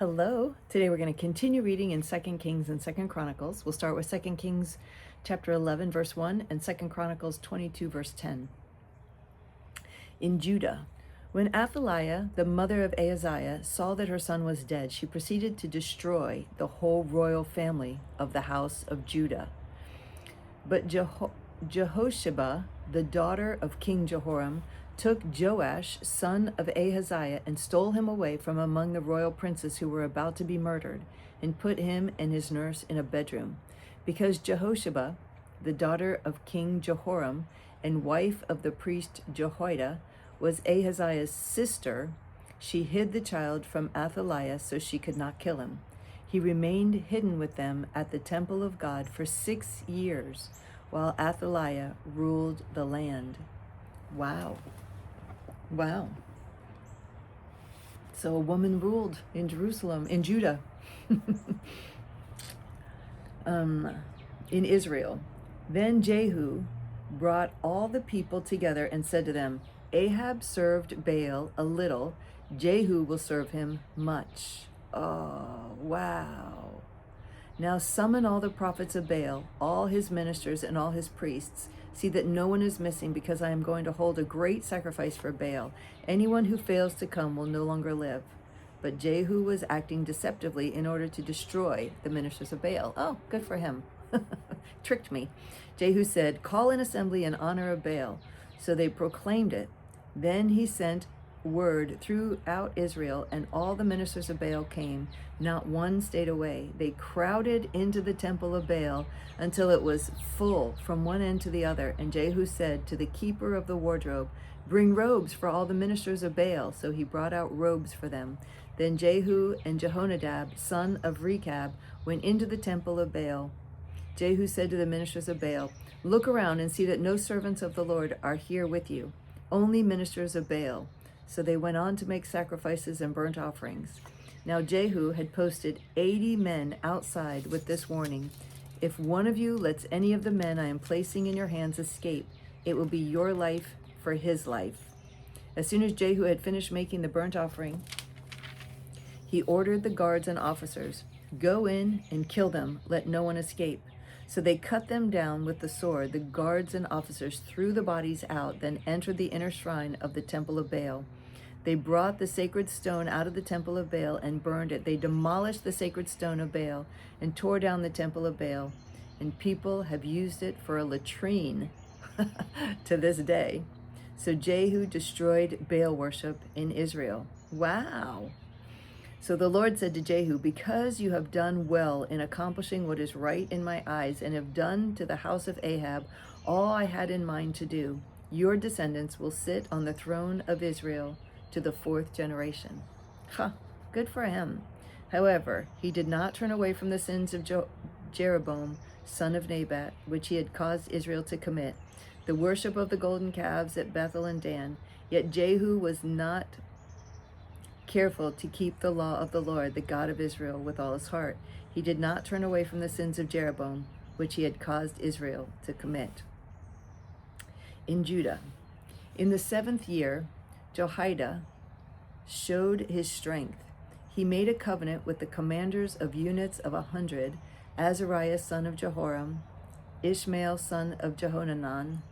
Hello. Today we're going to continue reading in 2 Kings and 2 Chronicles. We'll start with 2 Kings chapter 11 verse 1 and 2 Chronicles 22 verse 10. In Judah, when Athaliah, the mother of Ahaziah, saw that her son was dead, she proceeded to destroy the whole royal family of the house of Judah. But Jehosheba, the daughter of King Jehoram, took Joash, son of Ahaziah, and stole him away from among the royal princes who were about to be murdered, and put him and his nurse in a bedroom. Because Jehosheba, the daughter of King Jehoram, and wife of the priest Jehoiada, was Ahaziah's sister, she hid the child from Athaliah so she could not kill him. He remained hidden with them at the temple of God for 6 years, while Athaliah ruled the land. Wow. Wow. So a woman ruled in Jerusalem, in Judah, in Israel. Then Jehu brought all the people together and said to them, Ahab served Baal a little, Jehu will serve him much. Oh, wow. Now summon all the prophets of Baal, all his ministers and all his priests. See that no one is missing, because I am going to hold a great sacrifice for Baal. Anyone who fails to come will no longer live. But Jehu was acting deceptively in order to destroy the ministers of Baal. Oh, good for him. Tricked me. Jehu said, call an assembly in honor of Baal. So they proclaimed it. Then he sent word throughout Israel, and all the ministers of Baal came. Not one stayed away. They crowded into the temple of Baal until it was full from one end to the other. And Jehu said to the keeper of the wardrobe, bring robes for all the ministers of Baal. So he brought out robes for them. Then Jehu and Jehonadab, son of Rechab, went into the temple of Baal. Jehu said to the ministers of Baal, look around and see that no servants of the Lord are here with you, only ministers of Baal. So they went on to make sacrifices and burnt offerings. Now Jehu had posted 80 men outside with this warning, if one of you lets any of the men I am placing in your hands escape, it will be your life for his life. As soon as Jehu had finished making the burnt offering, he ordered the guards and officers, go in and kill them, let no one escape. So they cut them down with the sword. The guards and officers threw the bodies out, then entered the inner shrine of the temple of Baal. They brought the sacred stone out of the temple of Baal and burned it. They demolished the sacred stone of Baal and tore down the temple of Baal. And people have used it for a latrine to this day. So Jehu destroyed Baal worship in Israel. Wow. So the Lord said to Jehu, because you have done well in accomplishing what is right in my eyes, and have done to the house of Ahab all I had in mind to do, your descendants will sit on the throne of Israel to the 4th generation. Good for him. However, he did not turn away from the sins of Jeroboam, son of Nebat, which he had caused Israel to commit, the worship of the golden calves at Bethel and Dan. Yet Jehu was not careful to keep the law of the Lord, the God of Israel, with all his heart. He did not turn away from the sins of Jeroboam, which he had caused Israel to commit. In Judah, in the 7th year, Jehoiada showed his strength. He made a covenant with the commanders of units of 100, Azariah son of Jehoram, Ishmael son of Jehohanan,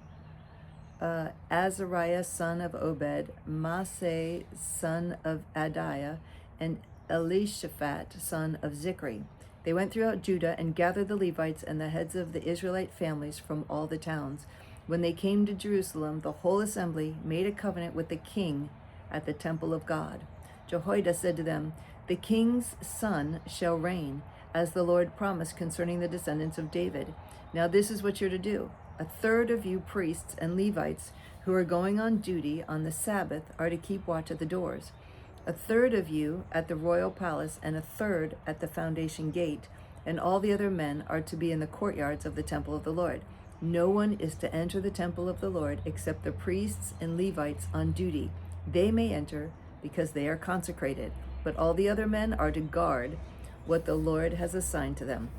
Azariah son of Obed, Maaseh son of Adiah, and Elishaphat son of Zichri. They went throughout Judah and gathered the Levites and the heads of the Israelite families from all the towns. When they came to Jerusalem, the whole assembly made a covenant with the king at the temple of God. Jehoiada said to them, the king's son shall reign, as the Lord promised concerning the descendants of David. Now this is what you're to do. A third of you priests and Levites who are going on duty on the Sabbath are to keep watch at the doors. A third of you at the royal palace, and a third at the foundation gate, and all the other men are to be in the courtyards of the temple of the Lord. No one is to enter the temple of the Lord except the priests and Levites on duty. They may enter because they are consecrated, but all the other men are to guard what the Lord has assigned to them.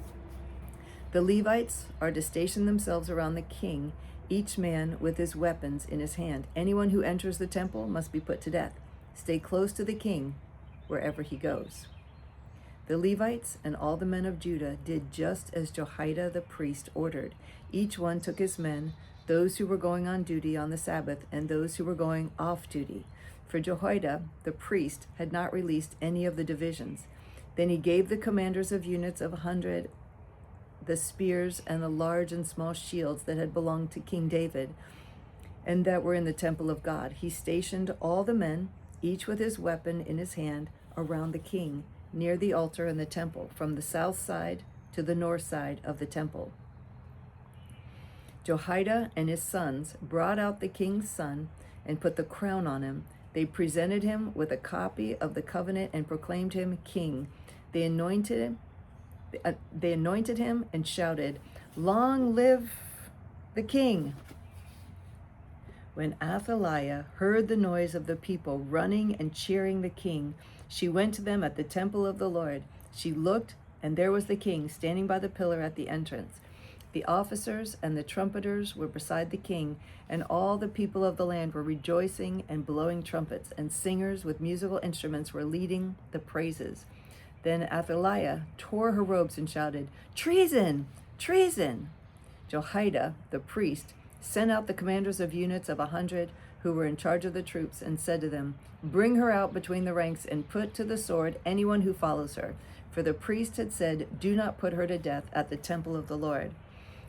The Levites are to station themselves around the king, each man with his weapons in his hand. Anyone who enters the temple must be put to death. Stay close to the king wherever he goes. The Levites and all the men of Judah did just as Jehoiada the priest ordered. Each one took his men, those who were going on duty on the Sabbath and those who were going off duty. For Jehoiada the priest had not released any of the divisions. Then he gave the commanders of units of 100 the spears and the large and small shields that had belonged to King David and that were in the temple of God. He stationed all the men, each with his weapon in his hand, around the king, near the altar in the temple, from the south side to the north side of the temple. Jehoiada and his sons brought out the king's son and put the crown on him. They presented him with a copy of the covenant and proclaimed him king. They anointed him and shouted, "Long live the king!" When Athaliah heard the noise of the people running and cheering the king, she went to them at the temple of the Lord. She looked, and there was the king standing by the pillar at the entrance. The officers and the trumpeters were beside the king, and all the people of the land were rejoicing and blowing trumpets, and singers with musical instruments were leading the praises. Then Athaliah tore her robes and shouted, "Treason! Treason!" Jehoiada, the priest, sent out the commanders of units of 100 who were in charge of the troops and said to them, "Bring her out between the ranks and put to the sword anyone who follows her." For the priest had said, "Do not put her to death at the temple of the Lord."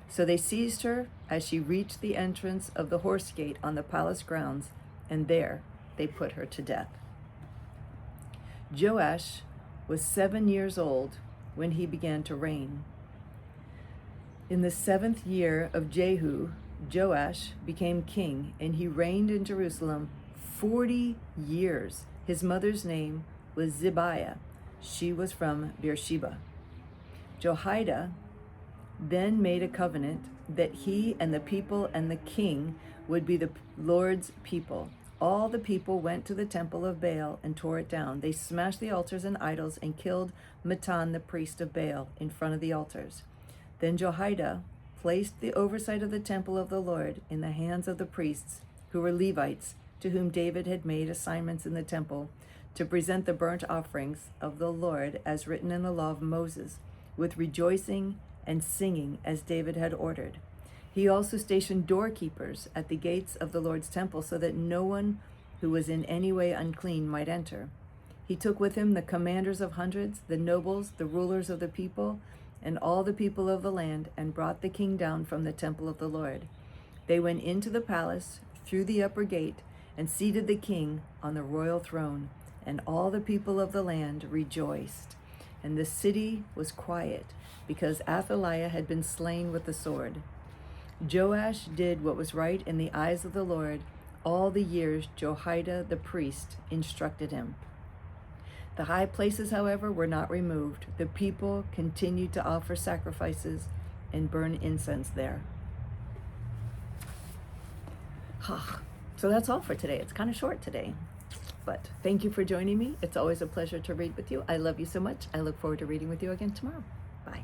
So they seized her as she reached the entrance of the horse gate on the palace grounds, and there they put her to death. Joash was 7 years old when he began to reign. In the 7th year of Jehu, Joash became king, and he reigned in Jerusalem 40 years. His mother's name was Zibiah. She was from Beersheba. Jehoiada then made a covenant that he and the people and the king would be the Lord's people. All the people went to the temple of Baal and tore it down. They smashed the altars and idols and killed Mattan, the priest of Baal, in front of the altars. Then Jehoiada placed the oversight of the temple of the Lord in the hands of the priests, who were Levites, to whom David had made assignments in the temple to present the burnt offerings of the Lord as written in the law of Moses, with rejoicing and singing as David had ordered. He also stationed doorkeepers at the gates of the Lord's temple so that no one who was in any way unclean might enter. He took with him the commanders of hundreds, the nobles, the rulers of the people, and all the people of the land, and brought the king down from the temple of the Lord. They went into the palace through the upper gate and seated the king on the royal throne, and all the people of the land rejoiced. And the city was quiet, because Athaliah had been slain with the sword. Joash did what was right in the eyes of the Lord all the years Jehoiada the priest instructed him. The high places, however, were not removed. The people continued to offer sacrifices and burn incense there. So that's all for today. It's kind of short today, but thank you for joining me. It's always a pleasure to read with you. I love you so much. I look forward to reading with you again tomorrow. Bye.